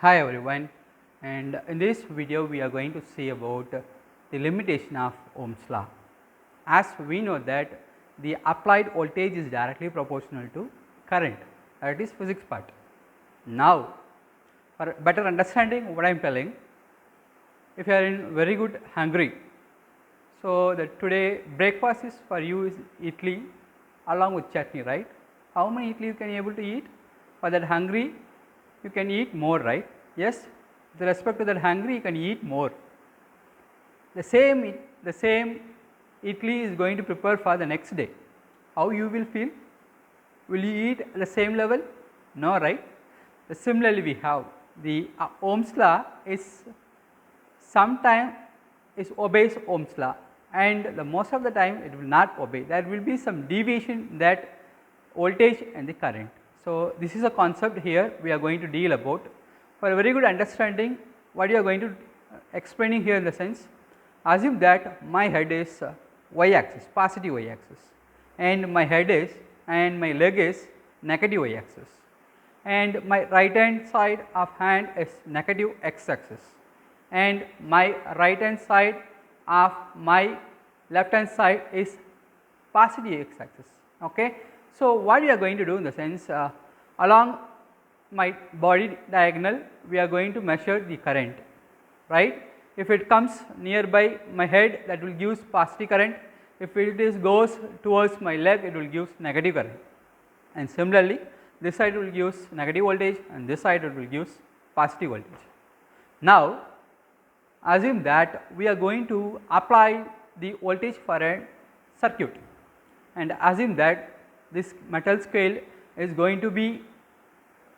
Hi everyone, and in this video we are going to see about the limitation of Ohm's law. As we know that the applied voltage is directly proportional to current, that is physics part. Now, for better understanding what I am telling, if you are in very good hungry, so that today breakfast is for you is idli along with chutney, right? How many idli you can able to eat? For that hungry, you can eat more, right? Yes, with respect to that hungry, you can eat more. The same idli is going to prepare for the next day. How you will feel? Will you eat at the same level? No, right? Similarly, we have the Ohm's law is sometimes is obeys Ohm's law, and the most of the time it will not obey. There will be some deviation in that voltage and the current. So, this is a concept here we are going to deal about. For a very good understanding, what you are going to explaining here in the sense, assume that my head is y axis, positive y axis, and my head is and my leg is negative y axis, and my right hand side of hand is negative x axis, and my right hand side of my left hand side is positive x axis. Okay. So, what we are going to do in the sense, along my body diagonal we are going to measure the current, right. If it comes nearby my head, that will give positive current. If it is goes towards my leg, it will give negative current, and similarly this side will give negative voltage and this side it will give positive voltage. Now, assume that we are going to apply the voltage for a circuit, and assume that this metal scale is going to be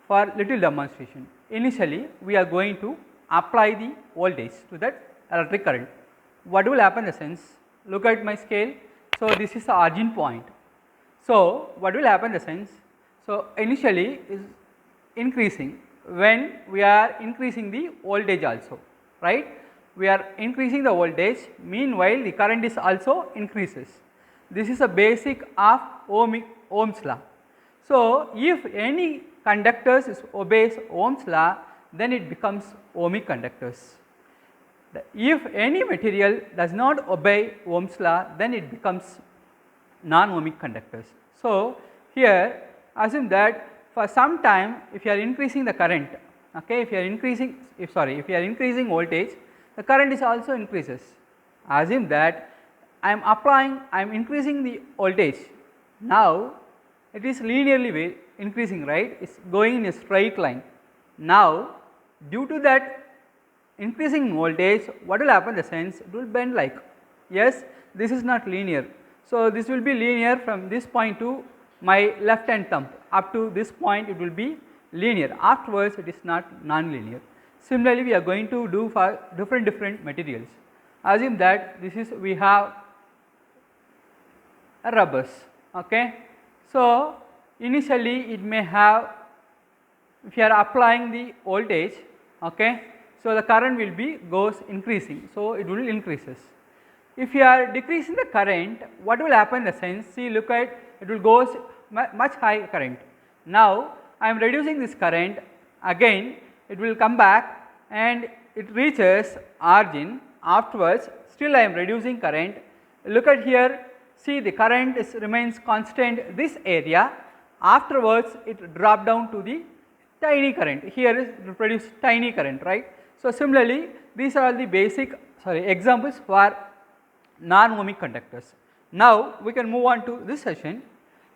for little demonstration. Initially, we are going to apply the voltage to that electric current. What will happen in the sense, look at my scale. So, this is the origin point. So, what will happen in the sense, so initially is increasing when we are increasing the voltage also, right. We are increasing the voltage, meanwhile the current is also increases. This is a basic of Ohm's law. So, if any conductors obeys Ohm's law, then it becomes ohmic conductors. If any material does not obey Ohm's law, then it becomes non-ohmic conductors. So, here assume that for some time if you are increasing the current, okay, if you are increasing voltage, the current is also increases. Assume that I am increasing the voltage. Now, it is linearly increasing, right, it is going in a straight line. Now, due to that increasing voltage, what will happen in the sense, it will bend like, yes, this is not linear. So, this will be linear from this point to my left hand thumb, up to this point it will be linear, afterwards it is not non-linear. Similarly, we are going to do for different materials. Assume that this is we have a rubbers, okay. So, initially it may have, if you are applying the voltage, okay, so the current will be goes increasing, so it will increases. If you are decreasing the current, what will happen in the sense, see, look at, it will goes much high current. Now, I am reducing this current, again it will come back and it reaches origin, afterwards still I am reducing current. Look at here, see, the current remains constant this area, afterwards it drop down to the tiny current, here it will produce tiny current, right. So, similarly these are all the basic examples for non-ohmic conductors. Now, we can move on to this session.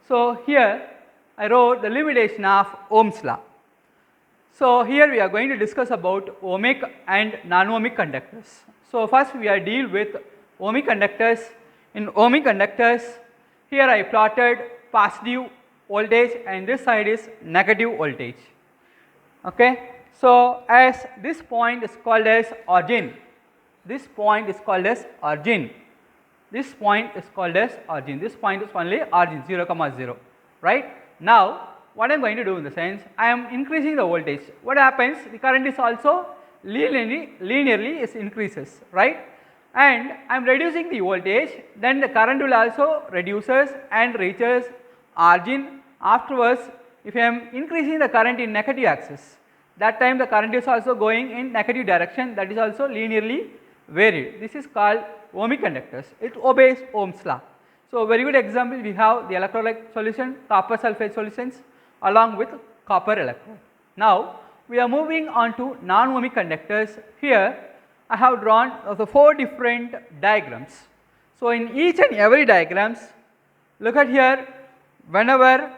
So, here I wrote the limitation of Ohm's law. So, here we are going to discuss about ohmic and non-ohmic conductors. So, first we are deal with ohmic conductors. In ohmic conductors, here I plotted positive voltage and this side is negative voltage. Okay. So, as this point is called as origin, this point is called as origin, this point is called as origin, this point is only origin 0, 0, right. Now, what I am going to do in the sense, I am increasing the voltage, what happens, the current is also linearly is increases, right, and I am reducing the voltage, then the current will also reduces and reaches origin. Afterwards, if I am increasing the current in negative axis, that time the current is also going in negative direction, that is also linearly varied. This is called ohmic conductors. It obeys Ohm's law. So, very good example, we have the electrolyte solution, copper sulphate solutions along with copper electrode. Now, we are moving on to non-ohmic conductors. Here I have drawn the 4 different diagrams. So, in each and every diagrams, look at here, whenever,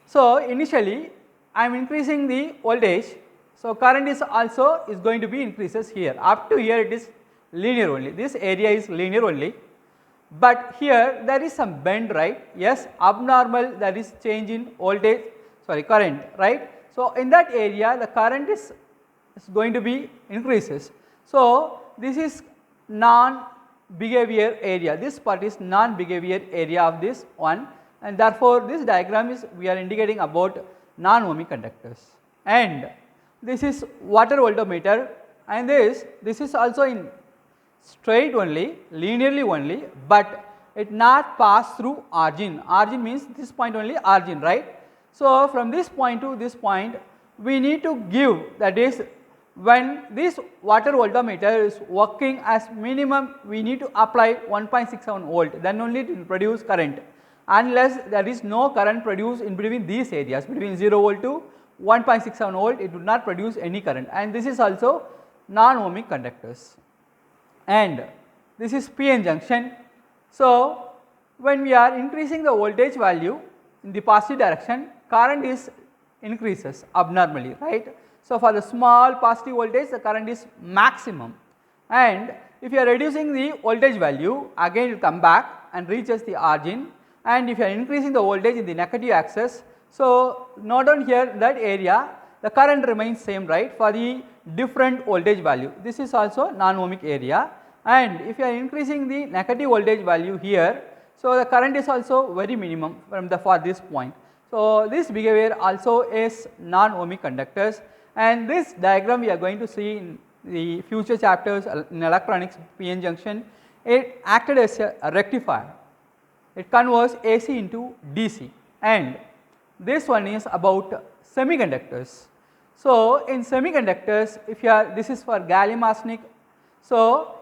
so initially I am increasing the voltage, so current is also going to be increases here. Up to here it is linear only, this area is linear only, but here there is some bend, right? Yes, abnormal, there is change in voltage, sorry, current, right? So, in that area the current is going to be increases. So, this is non-behavior area, this part is non-behavior area of this one, and therefore, this diagram is we are indicating about non-ohmic conductors. And this is water voltmeter, and this is also in straight only, linearly only, but it not pass through origin. Origin means this point only origin, right? So, from this point to this point we need to give, that is when this water voltmeter is working as minimum, we need to apply 1.67 volt, then only it will produce current. Unless there is no current produced in between these areas, between 0 volt to 1.67 volt, it would not produce any current, and this is also non-ohmic conductors. And this is PN junction. So, when we are increasing the voltage value in the positive direction, current is increases abnormally, right. So, for the small positive voltage, the current is maximum, and if you are reducing the voltage value, again it will come back and reaches the origin, and if you are increasing the voltage in the negative axis, so note down here that area the current remains same, right, for the different voltage value. This is also non-ohmic area, and if you are increasing the negative voltage value here, so the current is also very minimum from the for this point. So, this behavior also is non-ohmic conductors, and this diagram we are going to see in the future chapters in electronics, PN junction. It acted as a rectifier, it converts AC into DC, and this one is about semiconductors. So, in semiconductors, if you are, this is for gallium arsenic. So,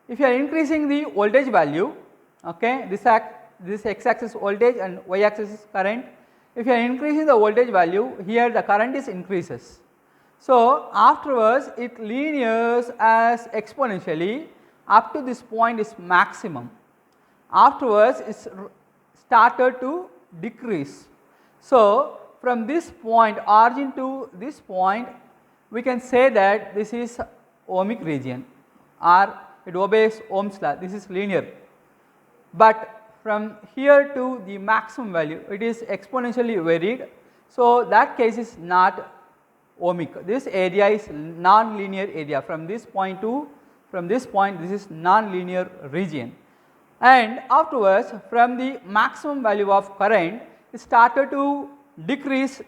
if you are increasing the voltage value, okay, this x axis voltage and y axis is current. If you are increasing the voltage value, here the current is increases. So, afterwards it linears as exponentially up to this point is maximum. Afterwards it is started to decrease. So, from this point origin to this point, we can say that this is ohmic region, or it obeys Ohm's law, this is linear. But from here to the maximum value, it is exponentially varied. So, that case is not ohmic, this area is non-linear area, from this point to this is non-linear region. And afterwards, from the maximum value of current, it started to decrease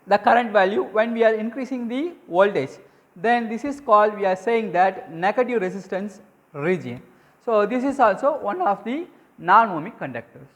the current value when we are increasing the voltage, then this is called, we are saying that negative resistance region. So, this is also one of the non-ohmic conductors.